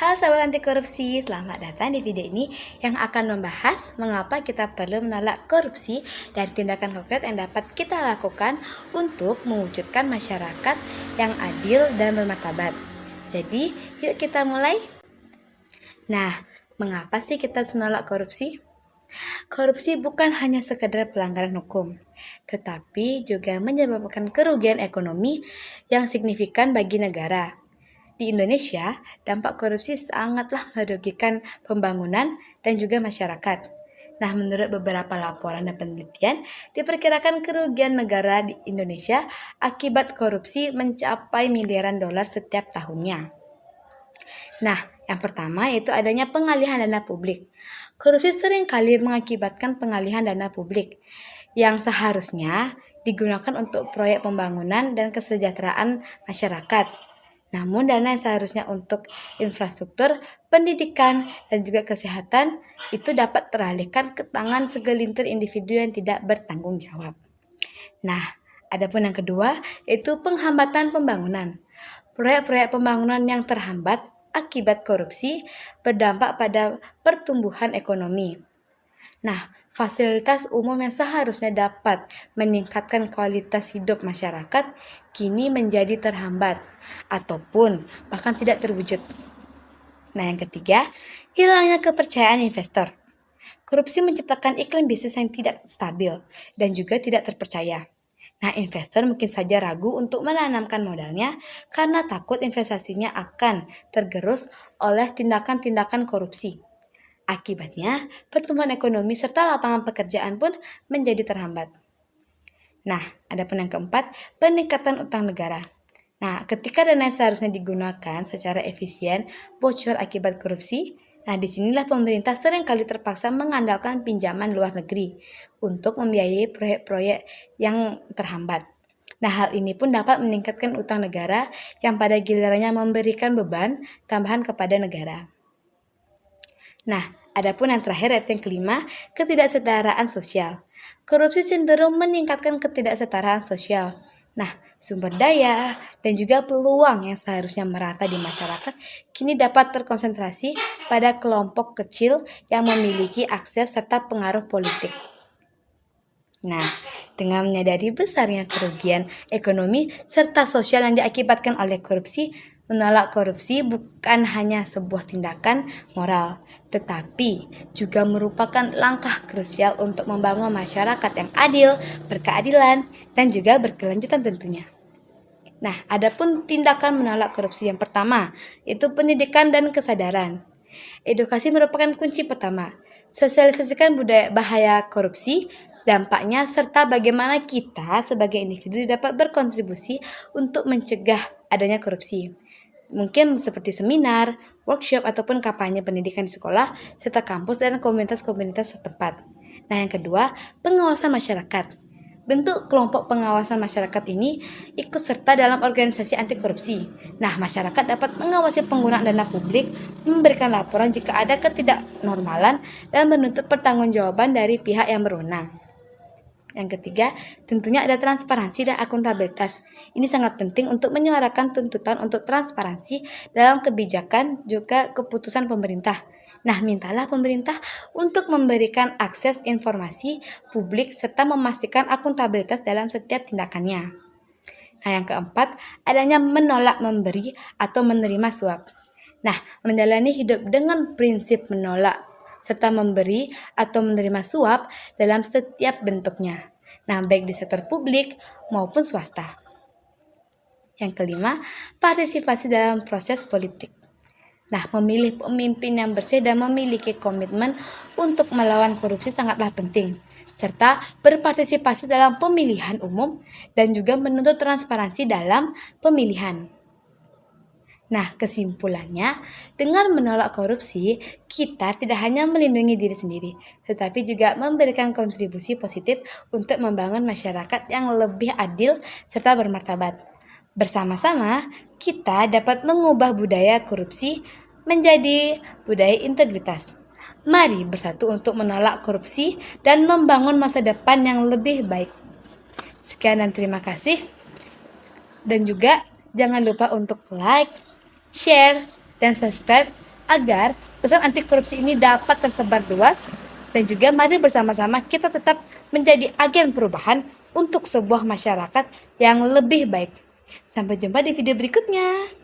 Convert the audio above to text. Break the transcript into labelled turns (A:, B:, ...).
A: Halo sahabat anti korupsi, selamat datang di video ini yang akan membahas mengapa kita perlu menolak korupsi dan tindakan konkret yang dapat kita lakukan untuk mewujudkan masyarakat yang adil dan bermartabat. Jadi, yuk kita mulai. Nah, mengapa sih kita harus menolak korupsi? Korupsi bukan hanya sekedar pelanggaran hukum, tetapi juga menyebabkan kerugian ekonomi yang signifikan bagi negara. Di Indonesia, dampak korupsi sangatlah merugikan pembangunan dan juga masyarakat. Nah, menurut beberapa laporan dan penelitian, diperkirakan kerugian negara di Indonesia akibat korupsi mencapai miliaran dolar setiap tahunnya. Nah, yang pertama yaitu adanya pengalihan dana publik. Korupsi seringkali mengakibatkan pengalihan dana publik yang seharusnya digunakan untuk proyek pembangunan dan kesejahteraan masyarakat. Namun dana yang seharusnya untuk infrastruktur, pendidikan, dan juga kesehatan itu dapat teralihkan ke tangan segelintir individu yang tidak bertanggung jawab. Nah, adapun yang kedua yaitu penghambatan pembangunan. Proyek-proyek pembangunan yang terhambat akibat korupsi berdampak pada pertumbuhan ekonomi. Nah, fasilitas umum yang seharusnya dapat meningkatkan kualitas hidup masyarakat kini menjadi terhambat ataupun bahkan tidak terwujud. Nah, yang ketiga, hilangnya kepercayaan investor. Korupsi menciptakan iklim bisnis yang tidak stabil dan juga tidak terpercaya. Nah, investor mungkin saja ragu untuk menanamkan modalnya karena takut investasinya akan tergerus oleh tindakan-tindakan korupsi. Akibatnya, pertumbuhan ekonomi serta lapangan pekerjaan pun menjadi terhambat. Nah, adapun yang keempat, peningkatan utang negara. Nah, ketika dana yang seharusnya digunakan secara efisien bocor akibat korupsi, nah disinilah pemerintah seringkali terpaksa mengandalkan pinjaman luar negeri untuk membiayai proyek-proyek yang terhambat. Nah, hal ini pun dapat meningkatkan utang negara yang pada gilirannya memberikan beban tambahan kepada negara. Nah, adapun yang terakhir yaitu yang kelima, ketidaksetaraan sosial. Korupsi cenderung meningkatkan ketidaksetaraan sosial. Nah, sumber daya dan juga peluang yang seharusnya merata di masyarakat kini dapat terkonsentrasi pada kelompok kecil yang memiliki akses serta pengaruh politik. Nah, dengan menyadari besarnya kerugian ekonomi serta sosial yang diakibatkan oleh korupsi, menolak korupsi bukan hanya sebuah tindakan moral, tetapi juga merupakan langkah krusial untuk membangun masyarakat yang adil, berkeadilan, dan juga berkelanjutan tentunya. Nah, adapun tindakan menolak korupsi yang pertama, yaitu pendidikan dan kesadaran. Edukasi merupakan kunci pertama. Sosialisasikan budaya bahaya korupsi, dampaknya, serta bagaimana kita sebagai individu dapat berkontribusi untuk mencegah adanya korupsi. Mungkin seperti seminar, workshop, ataupun kampanye pendidikan di sekolah, serta kampus dan komunitas-komunitas setempat. Nah, yang kedua, pengawasan masyarakat. Bentuk kelompok pengawasan masyarakat ini ikut serta dalam organisasi anti korupsi. Nah, masyarakat dapat mengawasi penggunaan dana publik, memberikan laporan jika ada ketidaknormalan, dan menuntut pertanggungjawaban dari pihak yang berwenang. Yang ketiga, tentunya ada transparansi dan akuntabilitas. Ini sangat penting untuk menyuarakan tuntutan untuk transparansi dalam kebijakan juga keputusan pemerintah. Nah, mintalah pemerintah untuk memberikan akses informasi publik serta memastikan akuntabilitas dalam setiap tindakannya. Nah, yang keempat, adanya menolak memberi atau menerima suap. Nah, menjalani hidup dengan prinsip menolak serta memberi atau menerima suap dalam setiap bentuknya. Nah, baik di sektor publik maupun swasta. Yang kelima, partisipasi dalam proses politik. Nah, memilih pemimpin yang bersih dan memiliki komitmen untuk melawan korupsi sangatlah penting, serta berpartisipasi dalam pemilihan umum dan juga menuntut transparansi dalam pemilihan. Nah, kesimpulannya, dengan menolak korupsi, kita tidak hanya melindungi diri sendiri, tetapi juga memberikan kontribusi positif untuk membangun masyarakat yang lebih adil serta bermartabat. Bersama-sama, kita dapat mengubah budaya korupsi menjadi budaya integritas. Mari bersatu untuk menolak korupsi dan membangun masa depan yang lebih baik. Sekian dan terima kasih. Dan juga jangan lupa untuk like, share, dan subscribe agar pesan anti korupsi ini dapat tersebar luas, dan juga mari bersama-sama kita tetap menjadi agen perubahan untuk sebuah masyarakat yang lebih baik. Sampai jumpa di video berikutnya.